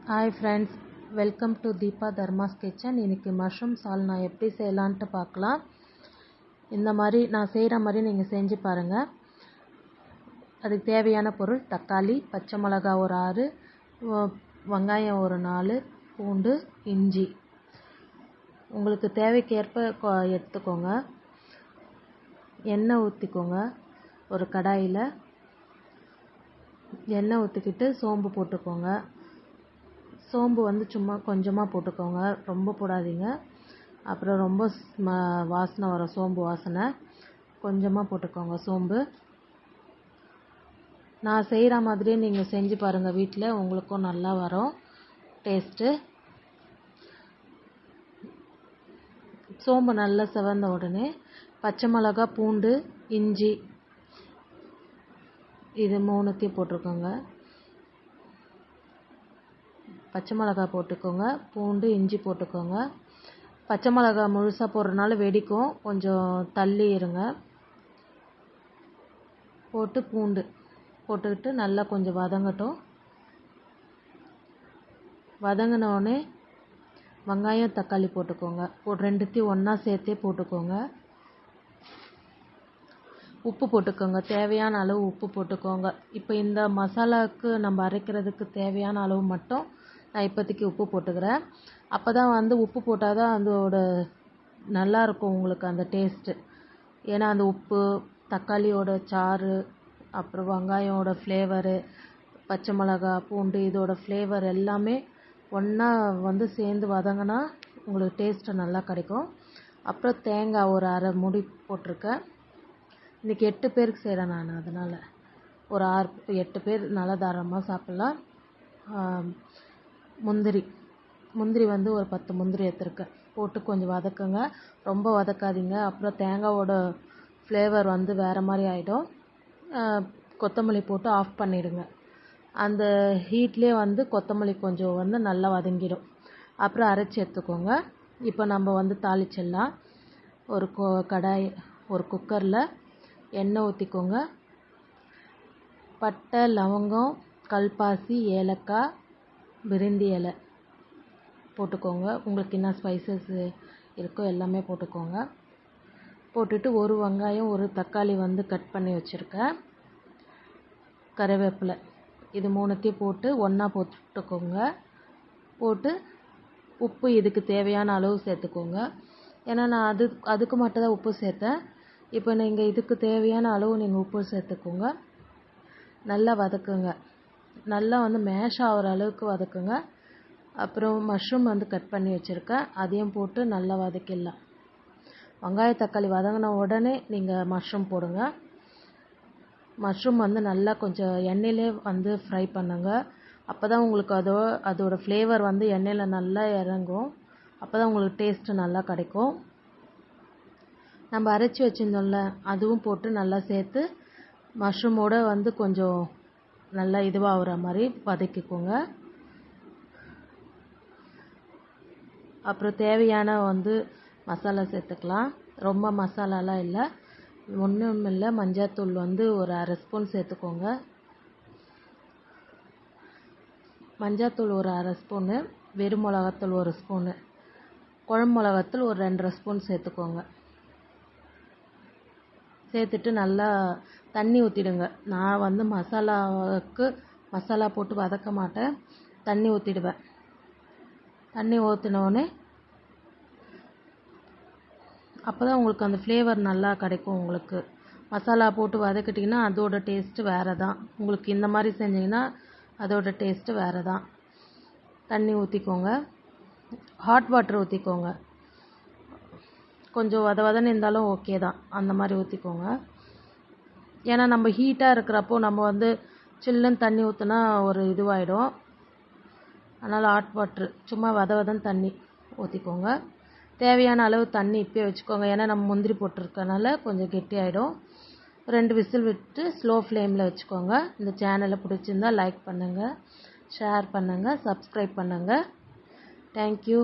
Hi friends, welcome to Deepa Dharma's kitchen. இன்றைக்கி mushroom சால் நான் எப்படி செய்யலான்ட்டு பார்க்கலாம். இந்த மாதிரி நான் செய்கிற மாதிரி நீங்கள் செஞ்சு பாருங்கள். அதுக்கு தேவையான பொருள்: தக்காளி, பச்சை மிளகா ஒரு 6, வெங்காயம் ஒரு 4, பூண்டு, இஞ்சி. உங்களுக்கு தேவைக்கேற்ப எடுத்துக்கோங்க. எண்ணெய் ஊற்றிக்கோங்க. ஒரு கடாயில் எண்ணெய் ஊற்றிக்கிட்டு சோம்பு போட்டுக்கோங்க. சோம்பு சும்மா கொஞ்சமாக போட்டுக்கோங்க, ரொம்ப போடாதீங்க. அப்புறம் ரொம்ப வாசனை வரும், சோம்பு வாசனை. கொஞ்சமாக போட்டுக்கோங்க சோம்பு. நான் செய்கிற மாதிரியே நீங்கள் செஞ்சு பாருங்கள், வீட்டில் உங்களுக்கும் நல்லா வரும் டேஸ்ட்டு. சோம்பு நல்லா செவந்த உடனே பச்சை மிளகா, பூண்டு, இஞ்சி இது 3த்தையும் போட்டுக்கோங்க. பச்சை மிளகா போட்டுக்கோங்க, பூண்டு, இஞ்சி போட்டுக்கோங்க. பச்சை மிளகா முழுசாக போடுறதுனால வெடிக்கும், கொஞ்சம் தள்ளி இருங்க. போட்டு பூண்டு போட்டுக்கிட்டு நல்லா கொஞ்சம் வதங்கட்டும். வதங்கினோடனே வெங்காயம், தக்காளி போட்டுக்கோங்க. ரெண்டுத்தையும் ஒன்றா சேர்த்தே போட்டுக்கோங்க. உப்பு போட்டுக்கோங்க, தேவையான அளவு உப்பு போட்டுக்கோங்க. இப்போ இந்த மசாலாவுக்கு நம்ம அரைக்கிறதுக்கு தேவையான அளவு மட்டும் நான் இப்போதைக்கு உப்பு போட்டுக்கிறேன். அப்போ தான் உப்பு போட்டால் தான் அதோட நல்லாயிருக்கும் உங்களுக்கு அந்த டேஸ்ட்டு. ஏன்னா அந்த உப்பு, தக்காளியோட சாறு, அப்புறம் வெங்காயோட ஃப்ளேவரு, பச்சை மிளகா, பூண்டு இதோட ஃப்ளேவர் எல்லாமே ஒன்றா சேர்ந்து வதங்கினா உங்களுக்கு டேஸ்ட்டு நல்லா கிடைக்கும். அப்புறம் தேங்காய் ஒரு 1/2 மூடி போட்டிருக்கேன். இன்றைக்கி 8 பேருக்கு செய்கிறேன் நான், அதனால் ஒரு 8 பேர் நல்லா தாராளமாக சாப்பிட்லாம். முந்திரி ஒரு 10 முந்திரி எடுத்துருக்கேன். போட்டு கொஞ்சம் வதக்குங்க, ரொம்ப வதக்காதீங்க. அப்புறம் தேங்காவோட ஃப்ளேவர் வேறு மாதிரி ஆகிடும். கொத்தமல்லி போட்டு ஆஃப் பண்ணிவிடுங்க. அந்த ஹீட்லேயே கொத்தமல்லி கொஞ்சம் நல்லா வதங்கிடும். அப்புறம் அரைச்சி எடுத்துக்கோங்க. இப்போ நம்ம தாளிச்சிடலாம். ஒரு கடாய், ஒரு குக்கரில் எண்ணெய் ஊற்றிக்கோங்க. பட்டை, லவங்கம், கல்பாசி, ஏலக்காய், பிரிந்தி இலை போட்டுக்கோங்க. உங்களுக்கு என்ன ஸ்பைசஸ் இருக்கோ எல்லாமே போட்டுக்கோங்க. போட்டுட்டு ஒரு வெங்காயம், ஒரு தக்காளி கட் பண்ணி வச்சுருக்கேன். கருவேப்பிலை, இது 3த்தையும் போட்டு ஒன்றா போட்டுக்கோங்க. போட்டு உப்பு இதுக்கு தேவையான அளவு சேர்த்துக்கோங்க. ஏன்னா நான் அதுக்கு மட்டும் தான் உப்பு சேர்த்தேன். இப்போ நீங்கள் இதுக்கு தேவையான அளவு நீங்கள் உப்பு சேர்த்துக்கோங்க. நல்லா வதக்குங்க. நல்லா மேஷ் ஆகிற அளவுக்கு வதக்குங்க. அப்புறம் மஷ்ரூம் கட் பண்ணி வச்சுருக்கேன், அதையும் போட்டு நல்லா வதக்கிடலாம். வெங்காய தக்காளி வதங்கின உடனே நீங்கள் மஷ்ரூம் போடுங்க. மஷ்ரூம் நல்லா கொஞ்சம் எண்ணெயிலே ஃப்ரை பண்ணுங்க. அப்போ தான் உங்களுக்கு அதோட ஃப்ளேவர் எண்ணெயில் நல்லா இறங்கும். அப்போ தான் உங்களுக்கு டேஸ்ட்டு நல்லா கிடைக்கும். நம்ம அரைச்சி வச்சுருந்தோம்ல, அதுவும் போட்டு நல்லா சேர்த்து மஷ்ரூமோடு கொஞ்சம் நல்லா இதுவாகிற மாதிரி வதக்கிக்கோங்க. அப்புறம் தேவையான மசாலா சேர்த்துக்கலாம். ரொம்ப மசாலாலாம் இல்லை, ஒன்றும் இல்லை. மஞ்சள்தூள் ஒரு 1/2 ஸ்பூன் சேர்த்துக்கோங்க. மஞ்சள்தூள் ஒரு 1/2 ஸ்பூனு, வெறும் மிளகாத்தூள் 1 ஸ்பூனு, குழம்பு மிளகாத்தூள் ஒரு 2.5 ஸ்பூன் சேர்த்துக்கோங்க. சேர்த்துட்டு நல்லா தண்ணி ஊற்றிடுங்க. நான் மசாலாவுக்கு மசாலா போட்டு வதக்க மாட்டேன், தண்ணி ஊற்றிடுவேன். தண்ணி ஊற்றினோடனே அப்போ தான் உங்களுக்கு அந்த ஃப்ளேவர் நல்லா கிடைக்கும். உங்களுக்கு மசாலா போட்டு வதக்கிட்டிங்கன்னா அதோட டேஸ்ட்டு வேறு தான். உங்களுக்கு இந்த மாதிரி செஞ்சிங்கன்னா அதோட டேஸ்ட்டு வேறு தான். தண்ணி ஊற்றிக்கோங்க. ஹாட் வாட்டர் ஊற்றிக்கோங்க. கொஞ்சம் வதன்னு இருந்தாலும் ஓகே தான், அந்த மாதிரி ஊற்றிக்கோங்க. ஏன்னா நம்ம ஹீட்டாக இருக்கிறப்போ நம்ம சில்லுன்னு தண்ணி ஊற்றினா ஒரு இதுவாகிடும். அதனால் ஹாட் வாட்ரு, சும்மா வதன்னு தண்ணி ஊற்றிக்கோங்க. தேவையான அளவு தண்ணி இப்போயே வச்சுக்கோங்க. ஏன்னா நம்ம முந்திரி போட்டிருக்கனால கொஞ்சம் கெட்டியாகிடும். 2 விசில் விட்டு ஸ்லோ ஃப்ளேமில் வச்சுக்கோங்க. இந்த சேனலை பிடிச்சிருந்தால் லைக் பண்ணுங்கள், ஷேர் பண்ணுங்கள், சப்ஸ்கிரைப் பண்ணுங்கள். தேங்க்யூ.